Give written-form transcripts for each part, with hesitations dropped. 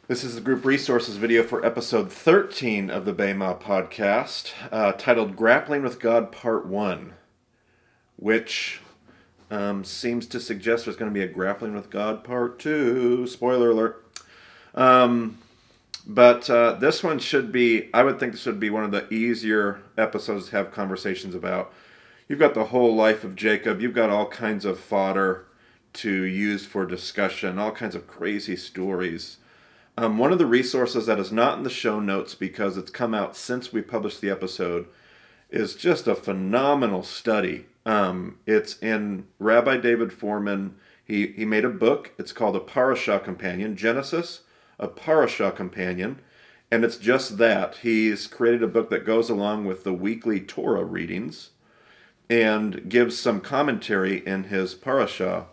This is the group resources video for episode 13 of the BEMA podcast, titled Grappling with God Part 1, which seems to suggest there's going to be a Grappling with God Part 2. Spoiler alert. But this one should be, I would think this would be one of the easier episodes to have conversations about. You've got the whole life of Jacob. You've got all kinds of fodder to use for discussion, all kinds of crazy stories. One of the resources that is not in the show notes because it's come out since we published the episode is just a phenomenal study. It's in Rabbi David Foreman. He made a book. It's called A Parashah Companion, Genesis, A Parashah Companion. And it's just that. He's created a book that goes along with the weekly Torah readings and gives some commentary in his Parashah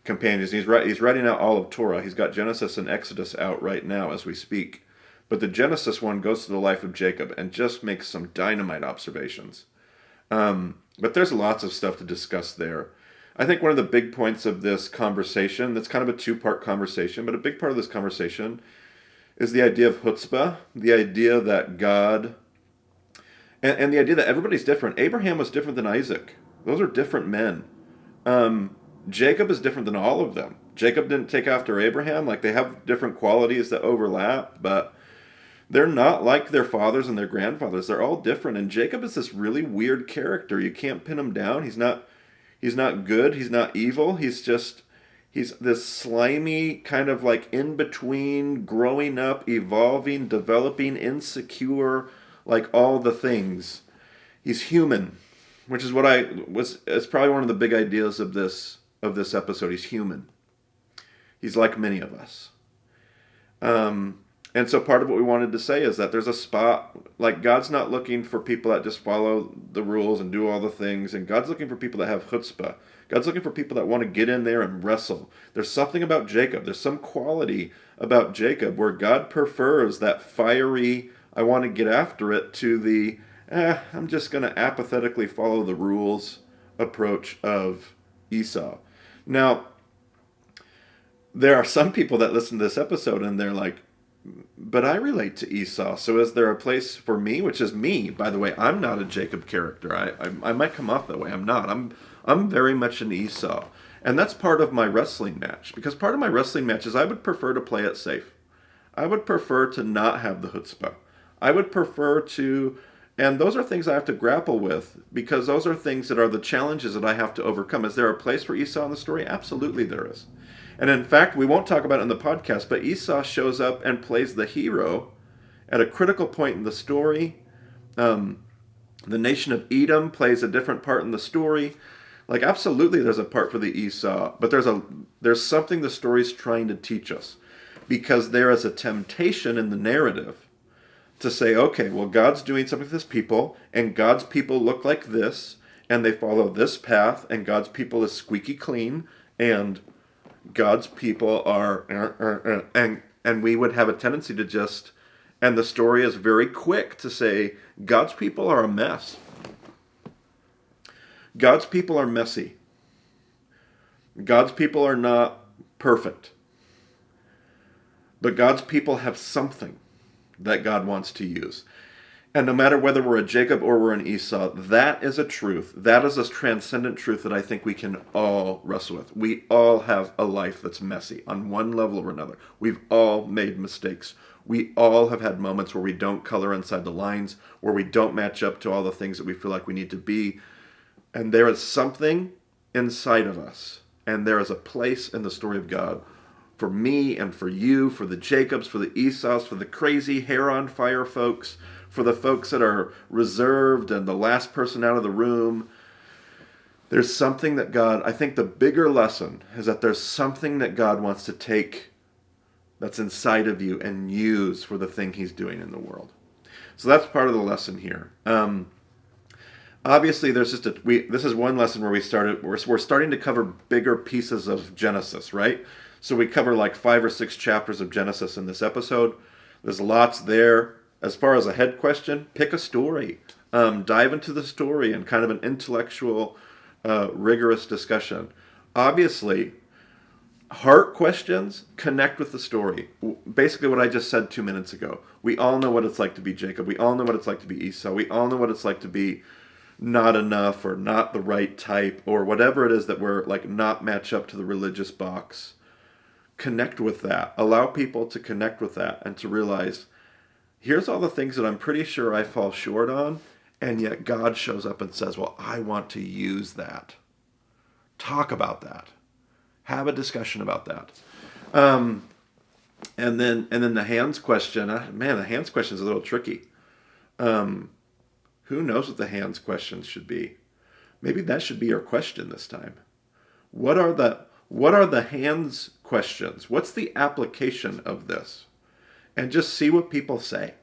companions. He's writing out all of Torah. He's got Genesis and Exodus out right now as we speak. But the Genesis one goes to the life of Jacob and just makes some dynamite observations. But there's lots of stuff to discuss there. I think one of the big points of this conversation, that's kind of a two-part conversation, but a big part of this conversation is the idea of chutzpah, the idea that God, and the idea that everybody's different. Abraham was different than Isaac. Those are different men. Jacob is different than all of them. Jacob didn't take after Abraham. Like, they have different qualities that overlap, but they're not like their fathers and their grandfathers. They're all different. And Jacob is this really weird character. You can't pin him down. He's not good. He's not evil. He's this slimy kind of like in between, growing up, evolving, developing, insecure, like all the things. He's human, which is it's probably one of the big ideas of this episode. He's human. He's like many of us. And so part of what we wanted to say is that there's a spot, like God's not looking for people that just follow the rules and do all the things, and God's looking for people that have chutzpah. God's looking for people that want to get in there and wrestle. There's something about Jacob. There's some quality about Jacob where God prefers that fiery, I want to get after it, to the, I'm just going to apathetically follow the rules approach of Esau. Now, there are some people that listen to this episode and they're like, but I relate to Esau, so is there a place for me? Which is me, by the way. I'm not a Jacob character. I might come off that way. I'm not. I'm very much an Esau. And that's part of my wrestling match. Because part of my wrestling match is I would prefer to play it safe. I would prefer to not have the chutzpah. I would prefer to... And those are things I have to grapple with, because those are things that are the challenges that I have to overcome. Is there a place for Esau in the story? Absolutely there is. And in fact, we won't talk about it in the podcast, but Esau shows up and plays the hero at a critical point in the story. The nation of Edom plays a different part in the story. Like, absolutely there's a part for the Esau, but there's something the story's trying to teach us, because there is a temptation in the narrative to say, okay, well, God's doing something with his people, and God's people look like this, and they follow this path, and God's people is squeaky clean, and God's people are, and we would have a tendency to just, and the story is very quick to say, God's people are a mess. God's people are messy. God's people are not perfect. But God's people have something that God wants to use. And no matter whether we're a Jacob or we're an Esau, that is a truth. That is a transcendent truth that I think we can all wrestle with. We all have a life that's messy on one level or another. We've all made mistakes. We all have had moments where we don't color inside the lines, where we don't match up to all the things that we feel like we need to be. And there is something inside of us, and there is a place in the story of God for me and for you, for the Jacobs, for the Esau's, for the crazy hair on fire folks, for the folks that are reserved and the last person out of the room. There's something that God, I think the bigger lesson is that there's something that God wants to take that's inside of you and use for the thing he's doing in the world. So that's part of the lesson here. Obviously, there's just this is one lesson where we're starting to cover bigger pieces of Genesis, right? So we cover like 5 or 6 chapters of Genesis in this episode. There's lots there. As far as a head question, pick a story. Dive into the story and kind of an intellectual, rigorous discussion. Obviously, Heart questions connect with the story. Basically, what I just said 2 minutes ago. We all know what it's like to be Jacob. We all know what it's like to be Esau. We all know what it's like to be not enough or not the right type or whatever it is that we're like not match up to the religious box. Connect with that. Allow people to connect with that and to realize here's all the things that I'm pretty sure I fall short on, and yet God shows up and says, well, I want to use that. Talk about that. Have a discussion about that. And then the hands question. Man, the hands question is a little tricky. Who knows what the hands questions should be? Maybe that should be your question this time. What are the hands questions? What's the application of this? And just see what people say.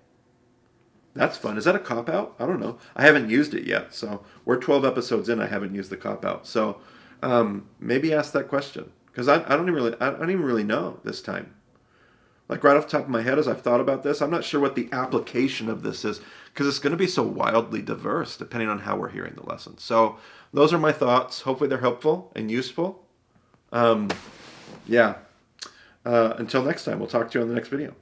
That's fun. Is that a cop-out? I don't know. I haven't used it yet. So we're 12 episodes in. I haven't used the cop-out. So maybe ask that question. Because I don't even really know this time. Like right off the top of my head as I've thought about this, I'm not sure what the application of this is. Because it's going to be so wildly diverse depending on how we're hearing the lesson. So those are my thoughts. Hopefully they're helpful and useful. Until next time, we'll talk to you on the next video.